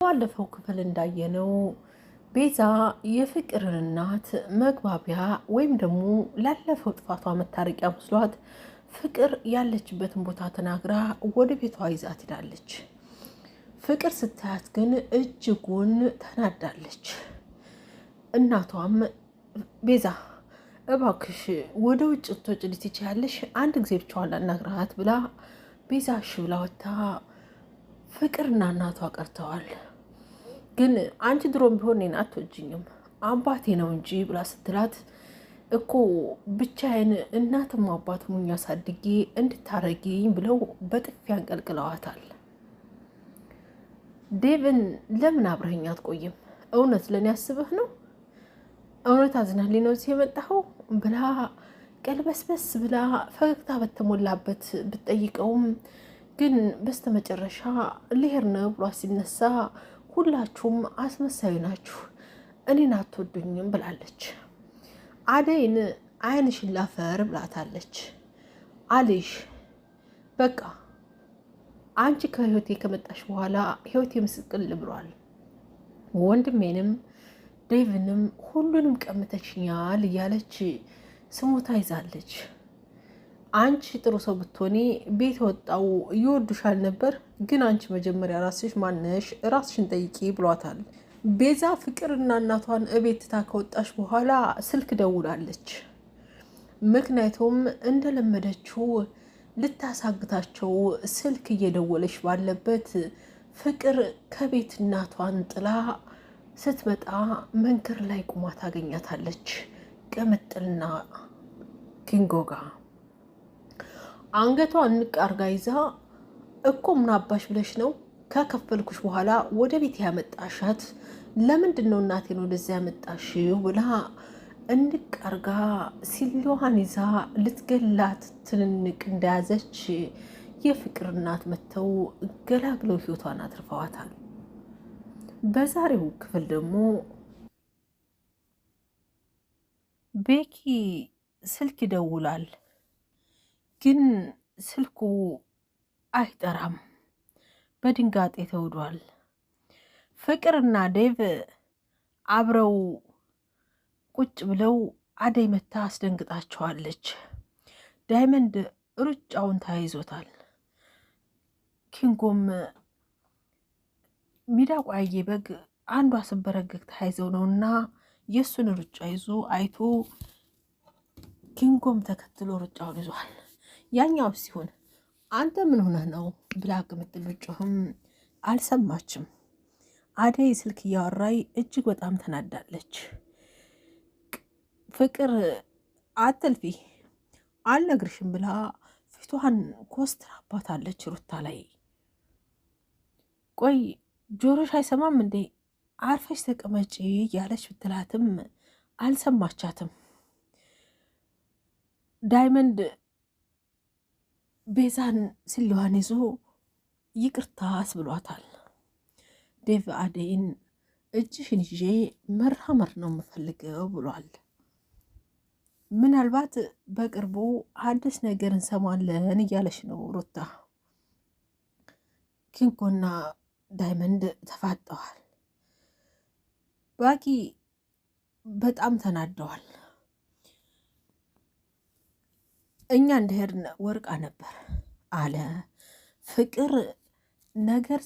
ባለፈው ክፍል እንዳየነው ቤዛ የፍቅርን እናት መግባቢያ ወይም ደግሞ ላለፈው ጥፋቷ መታረቂያ መስሏት ፍቅር ያለችበትን ቦታ ተናግራ ወደ ቤቷ ይዛት ሄዳለች። ፍቅር ስታያት ግን እጅጉን ተናዳለች። እናቷም ቤዛ እባክሽ ወደ ውጭ ትወጪ ትችያለሽ፣ አንድ ጊዜ ብቻዋን ላናግራት ብላ ቤዛ እሺ ብላ ወጥታ ፍቅርና እናቷ ቀርተዋል። ግን አንቺ ድሮም ቢሆን እኔን አትወጂኝም አባቴ ነው እንጂ ብላ ስትላት እኮ ብቻዬን እናትም አባትም ሆኜ አሳድጌ እንድታረጊኝ ብለው በጥፊ አንቀልቅለዋታል። ዴቭን ለምን አብረኸኝ አትቆይም? እውነት ለእኔ ያስብህ ነው? እውነት አዝናልኝ ነው እዚህ የመጣኸው? ብላ ቀልበስበስ ብላ ፈገግታ በተሞላበት ብትጠይቀውም ግን በስተመጨረሻ ልሄድ ነው ብሏ ሲነሳ ሁላችሁም አስመሳይ ናችሁ፣ እኔን አትወዱኝም ብላለች። አደይን ዓይንሽን ላፈር ብላታለች። አልሽ በቃ አንቺ ከህይወቴ ከመጣሽ በኋላ ህይወቴ ምስቅል ብሏል። ወንድሜንም ዴቭንም ሁሉንም ቀምተሽኛል እያለች ስሞታ ይዛለች። አንቺ ጥሩ ሰው ብትሆኒ ቤት ወጣው ይወዱሻል ነበር፣ ግን አንቺ መጀመሪያ ራስሽ ማነሽ ራስሽን ጠይቂ ብሏታል። ቤዛ ፍቅርና እናቷን እቤት ትታ ከወጣች በኋላ ስልክ ደውላለች። ምክንያቱም እንደለመደችው ልታሳግታቸው ስልክ እየደወለች ባለበት ፍቅር ከቤት እናቷን ጥላ ስትመጣ መንገድ ላይ ቁማ ታገኛታለች። ቅምጥልና ኪንጎ ጋር አንገቷን ንቅ አርጋ ይዛ እኮ ምን አባሽ ብለሽ ነው ከከፈልኩሽ በኋላ ወደ ቤት ያመጣሻት? ለምንድን ነው እናቴን ወደዚያ ያመጣሽው? ብላ እንቅ አርጋ ሲሊዋን ይዛ ልትገላት ትንንቅ እንደያዘች የፍቅር እናት መጥተው ገላግለው ህይወቷን አትርፈዋታል። በዛሬው ክፍል ደግሞ ቤኪ ስልክ ይደውላል፣ ግን ስልኩ አይጠራም። በድንጋጤ ተውዷል። ፍቅርና ዴቭ አብረው ቁጭ ብለው አደይ መታ አስደንግጣቸዋለች። ዳይመንድ ሩጫውን ተያይዞታል። ኪንጎም ሚዳቋዬ በግ አንዷ ስበረግግ ተያይዘው ነውና የእሱን ሩጫ ይዞ አይቶ ኪንጎም ተከትሎ ሩጫውን ይዟል። ያኛው ሲሆን አንተ ምን ሆነህ ነው ብላ ቅምጥል ብጮህም አልሰማችም። አደይ ስልክ እያወራይ እጅግ በጣም ተናዳለች። ፍቅር አትልፊ አልነግርሽም ብላ ፊቷን ኮስትራባታለች ሩታ ላይ። ቆይ ጆሮሽ አይሰማም እንዴ? አርፈሽ ተቀመጪ እያለች ብትላትም አልሰማቻትም። ዳይመንድ ቤዛን ሲሊዋን ይዞ ይቅርታ አስብሏታል። ዴቭ አደይን እጅሽን ይዤ መራመር ነው የምፈልገው ብሏል። ምናልባት በቅርቡ አዲስ ነገር እንሰማለን እያለች ነው ሩታ። ኪንጎና ዳይመንድ ተፋጠዋል። ባቂ በጣም ተናደዋል። እኛ እንደሄድን ወርቃ ነበር አለ። ፍቅር ነገር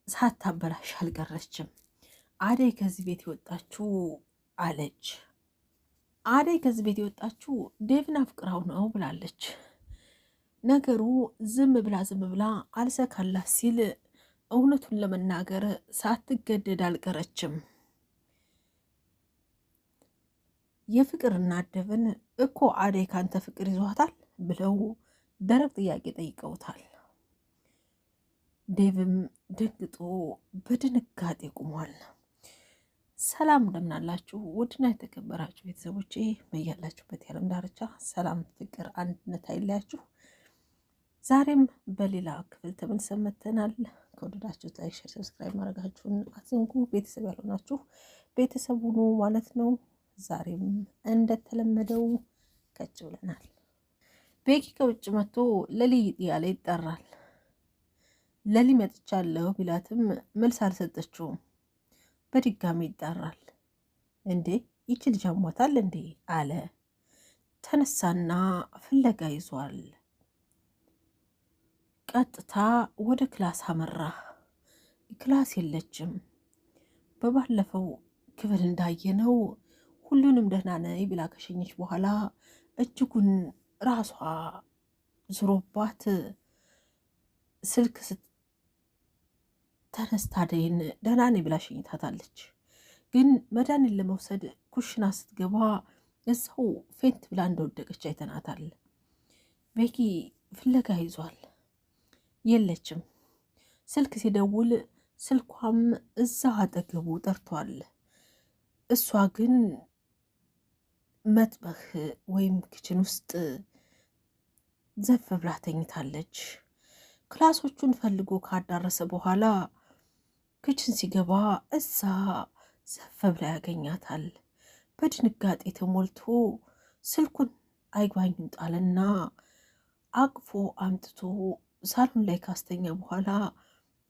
ሳታበላሽ አልቀረችም። አደይ ከዚህ ቤት የወጣችው አለች። አደይ ከዚህ ቤት የወጣችው ዴቭን አፍቅራው ነው ብላለች። ነገሩ ዝም ብላ አልሰካላት ሲል እውነቱን ለመናገር ሳትገደድ አልቀረችም። የፍቅርና ዴቭን እኮ አደይ ካንተ ፍቅር ይዟታል ብለው ደረቅ ጥያቄ ጠይቀውታል። ዴቭም ደንግጦ በድንጋጤ ቆሟል። ሰላም እንደምናላችሁ ውድና የተከበራችሁ ቤተሰቦቼ፣ በያላችሁበት የዓለም ዳርቻ ሰላም፣ ፍቅር፣ አንድነት አይለያችሁ። ዛሬም በሌላ ክፍል ተመልሰን መጥተናል። ከወደዳችሁት ላይክ፣ ሼር፣ ሰብስክራይብ ማድረጋችሁን አትዘንጉ። ቤተሰብ ያልሆናችሁ ቤተሰብ ሁኑ ማለት ነው። ዛሬም እንደተለመደው ከች ብለናል። ቤኪ ከውጭ መጥቶ ለሊ ያለ ይጠራል። ለሊ መጥቻለሁ ቢላትም መልስ አልሰጠችውም። በድጋሚ ይጠራል። እንዴ ይቺ ልጅ አሟታል እንዴ አለ። ተነሳና ፍለጋ ይዟል። ቀጥታ ወደ ክላስ አመራ። ክላስ የለችም። በባለፈው ክፍል እንዳየነው ሁሉንም ደህና ነኝ ብላ ከሸኘች በኋላ እጅጉን ራሷ ዝሮባት ስልክ ተነስታ አደይን ደህና ነኝ ብላ ሸኝታታለች። ግን መድኃኒት ለመውሰድ ኩሽና ስትገባ እዛው ፌንት ብላ እንደወደቀች አይተናታል። ቤኪ ፍለጋ ይዟል። የለችም። ስልክ ሲደውል ስልኳም እዛ አጠገቡ ጠርቷል። እሷ ግን መጥበህ ወይም ክችን ውስጥ ዘፍ ብላ ተኝታለች። ክላሶቹን ፈልጎ ካዳረሰ በኋላ ክችን ሲገባ እዛ ዘፍ ብላ ያገኛታል። በድንጋጤ ተሞልቶ ስልኩን አይግባኝም ጣልና አቅፎ አምጥቶ ሳሎን ላይ ካስተኛ በኋላ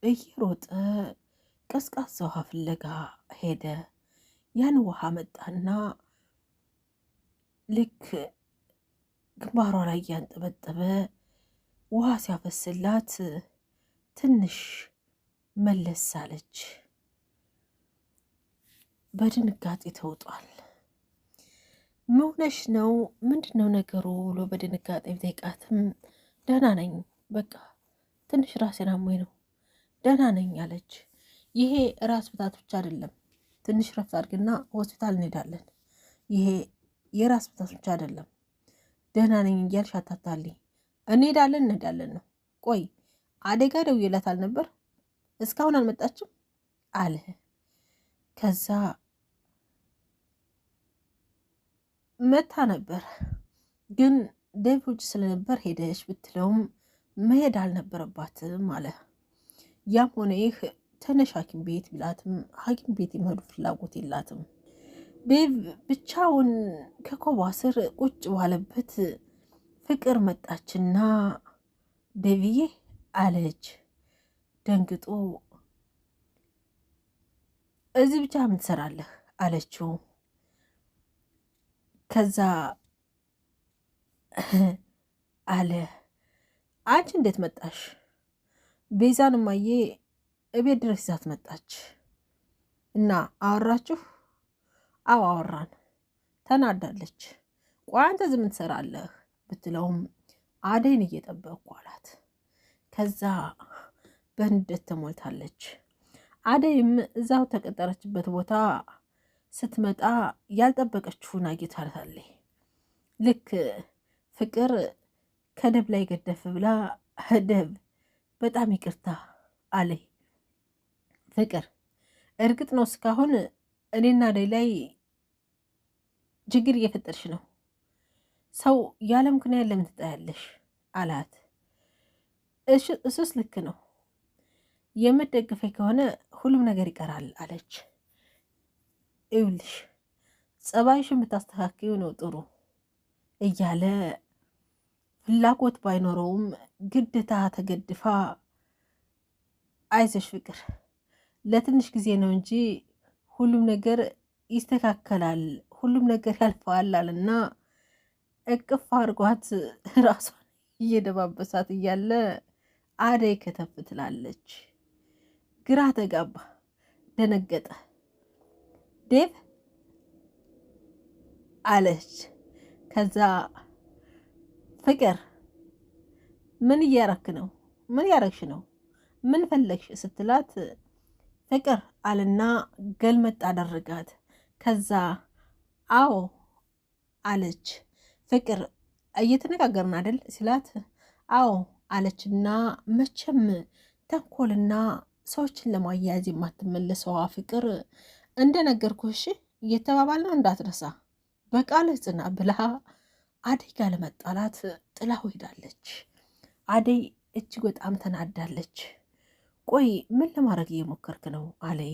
እየሮጠ ቀዝቃዛ ውሃ ፍለጋ ሄደ። ያን ውሃ መጣና ልክ ግንባሯ ላይ እያንጠበጠበ ውሃ ሲያፈስላት ትንሽ መለስ አለች። በድንጋጤ ተውጧል። መሆነሽ ነው ምንድነው ነገሩ ብሎ በድንጋጤ ጠይቃትም ደህና ነኝ፣ በቃ ትንሽ ራሴን አሞኝ ነው፣ ደህና ነኝ አለች። ይሄ ራስ ምታት ብቻ አይደለም፣ ትንሽ ረፍት አድርግና ሆስፒታል እንሄዳለን። ይሄ የራስ ምታት ብቻ አይደለም፣ ደህና ነኝ እያልሽ አታታልኝ። እንሄዳለን ነው። ቆይ አደጋ ደውዬላታል ነበር፣ እስካሁን አልመጣችም አለ። ከዛ መታ ነበር ግን ዴቭ ውጭ ስለነበር ሄደች ብትለውም መሄድ አልነበረባትም አለ። ያም ሆነ ይህ ተነሽ ሐኪም ቤት ቢላትም ሐኪም ቤት የመሄዱ ፍላጎት የላትም። ዴቭ ብቻውን ከኮባ ስር ቁጭ ባለበት ፍቅር መጣችና ዴቭዬ አለች። ደንግጦ እዚህ ብቻ ምን ትሰራለህ አለችው። ከዛ አለ አንቺ እንዴት መጣሽ? ቤዛን እማዬ እቤት ድረስ ይዛት መጣች እና አወራችሁ? አዎ አወራን። ተናዳለች። ቆይ አንተ ዝም ትሰራለህ ብትለውም አደይን እየጠበቅኩ አላት። ከዛ በንዴት ተሞልታለች። አደይም እዛው ተቀጠረችበት ቦታ ስትመጣ ያልጠበቀችውን አግኝታለች። ልክ ፍቅር ከደብ ላይ ገደፍ ብላ ደብ በጣም ይቅርታ አለኝ። ፍቅር እርግጥ ነው እስካሁን እኔና አደይ ላይ ችግር እየፈጠርሽ ነው። ሰው ያለ ምክንያት ለምን ትጣያለሽ አላት። እሱስ ልክ ነው፣ የምትደግፈኝ ከሆነ ሁሉም ነገር ይቀራል አለች። ይኸውልሽ ጸባይሽ የምታስተካክዩ ነው ጥሩ እያለ ፍላጎት ባይኖረውም ግድታ ተገድፋ አይዞሽ ፍቅር ለትንሽ ጊዜ ነው እንጂ ሁሉም ነገር ይስተካከላል፣ ሁሉም ነገር ያልፈዋል አለና እቅፍ አድርጓት ራሷን እየደባበሳት እያለ አደይ ከተፍ ትላለች። ግራ ተጋባ፣ ደነገጠ። ዴቭ አለች። ከዛ ፍቅር ምን እያረክ ነው? ምን ያረግሽ ነው? ምን ፈለግሽ ስትላት ፍቅር አልና ገልመጥ አደረጋት። ከዛ አዎ አለች። ፍቅር እየተነጋገርን አይደል ሲላት አዎ አለችና መቼም ተንኮልና ሰዎችን ለማያያዝ የማትመለሰዋ ፍቅር እንደነገርኩሽ እየተባባልነው እንዳትረሳ በቃልህ ጽና ብላ አደይ ጋር ለመጣላት ጥላው ሄዳለች። አደይ እጅግ በጣም ተናዳለች። ቆይ ምን ለማድረግ እየሞከርክ ነው አለይ።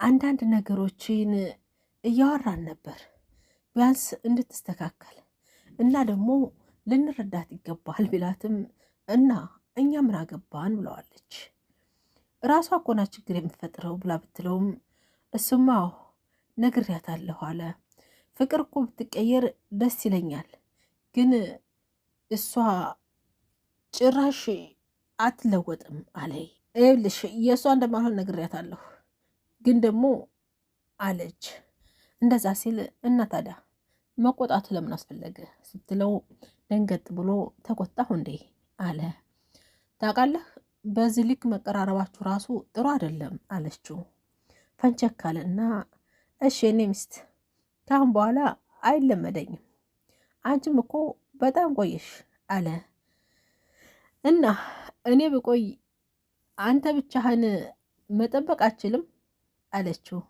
አንዳንድ ነገሮችን እያወራን ነበር ቢያንስ እንድትስተካከል እና ደግሞ ልንረዳት ይገባል ቢላትም እና እኛ ምን አገባን ብለዋለች። ራሷ እኮ ናት ችግር የምትፈጥረው ብላ ብትለውም እሱማ ነግሬያታለሁ አለ። ፍቅር እኮ ብትቀየር ደስ ይለኛል፣ ግን እሷ ጭራሽ አትለወጥም አለ። ይኸውልሽ የእሷ እንደማልሆን ነግሬያታለሁ፣ ግን ደግሞ አለች። እንደዛ ሲል እና ታዲያ መቆጣቱ ለምን አስፈለገ ስትለው ደንገጥ ብሎ ተቆጣሁ እንዴ አለ። ታውቃለህ በዚህ ልክ መቀራረባችሁ ራሱ ጥሩ አይደለም አለችው። ፈንቸካልና እሺ እኔ ሚስት ካሁን በኋላ አይለመደኝም፣ አንቺም እኮ በጣም ቆየሽ አለ። እና እኔ ብቆይ አንተ ብቻህን መጠበቅ አችልም አለችው።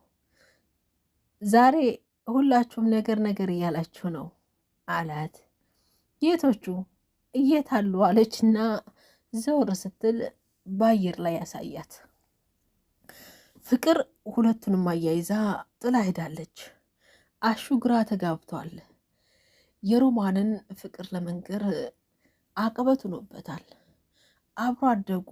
ዛሬ ሁላችሁም ነገር ነገር እያላችሁ ነው አላት። ጌቶቹ እየታሉ አለችና ዘውር ስትል በአየር ላይ ያሳያት። ፍቅር ሁለቱንም አያይዛ ጥላ ሄዳለች። አሹ ግራ ተጋብቷል። የሮማንን ፍቅር ለመንገር አቀበት ሆኖበታል። አብሮ አደጉ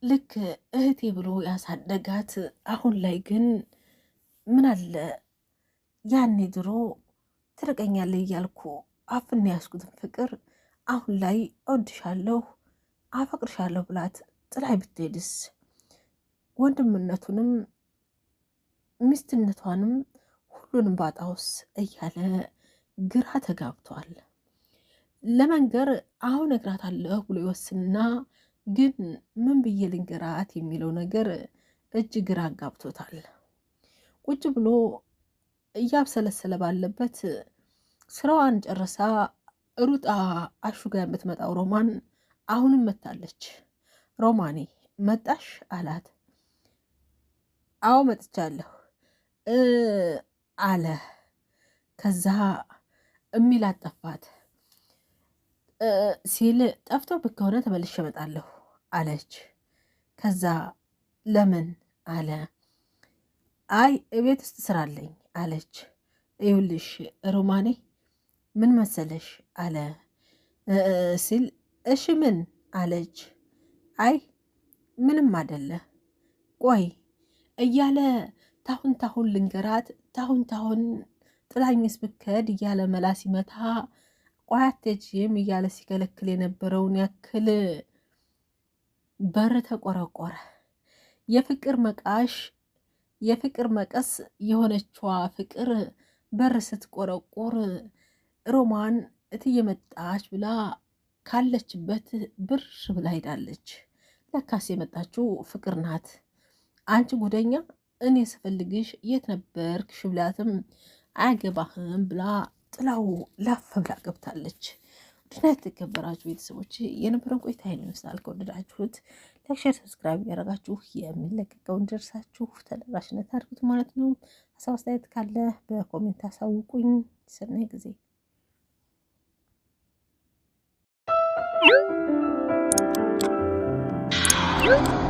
ልክ እህቴ ብሎ ያሳደጋት፣ አሁን ላይ ግን ምን አለ ያኔ ድሮ ትርቀኛለህ እያልኩ አፍና ያስኩትን ፍቅር አሁን ላይ እወድሻለሁ አፈቅርሻለሁ ብላት ጥላይ ብትሄድስ፣ ወንድምነቱንም ሚስትነቷንም ሁሉንም ባጣውስ እያለ ግራ ተጋብቷል። ለመንገር አሁን እነግራታለሁ ብሎ ይወስንና ግን ምን ብዬ ልንገራት የሚለው ነገር እጅ ግራ አጋብቶታል። ቁጭ ብሎ እያብሰለሰለ ባለበት ስራዋን ጨርሳ ሩጣ አሹ ጋር የምትመጣው ሮማን አሁንም መታለች። ሮማኔ መጣሽ አላት። አዎ መጥቻለሁ አለ። ከዛ እሚል አጠፋት ሲል ጠፍቶ ብክ ከሆነ ተመልሼ እመጣለሁ አለች። ከዛ ለምን አለ። አይ እቤት ውስጥ ስራ አለኝ አለች። ይኸውልሽ ሮማኔ ምን መሰለሽ አለ ሲል እሺ ምን አለች። አይ ምንም አደለ ቆይ እያለ ታሁን ታሁን ልንገራት ታሁን ታሁን ጥላኝስ ብከድ እያለ መላ ሲመታ ቆይ አትሄጂም እያለ ሲከለክል የነበረውን ያክል በር ተቆረቆረ። የፍቅር መቃሽ የፍቅር መቀስ የሆነችዋ ፍቅር በር ስትቆረቆር ሮማን እትየመጣች ብላ ካለችበት ብር ብላ ሄዳለች። ለካስ የመጣችው ፍቅር ናት። አንቺ ጉደኛ እኔ ስፈልግሽ የት ነበርክሽ ብላትም አያገባህም ብላ ጥላው ላፍ ብላ ገብታለች። ድና የተከበራችሁ ቤተሰቦች የነበረን ቆይታ ይህን ይመስላል። ከወደዳችሁት ላይክ፣ ሼር፣ ሰብስክራይብ ያደረጋችሁ የሚለቀቀውን ደርሳችሁ ተደራሽነት አድርጉት ማለት ነው። ሀሳብ አስተያየት ካለ በኮሜንት አሳውቁኝ። ሰናይ ጊዜ you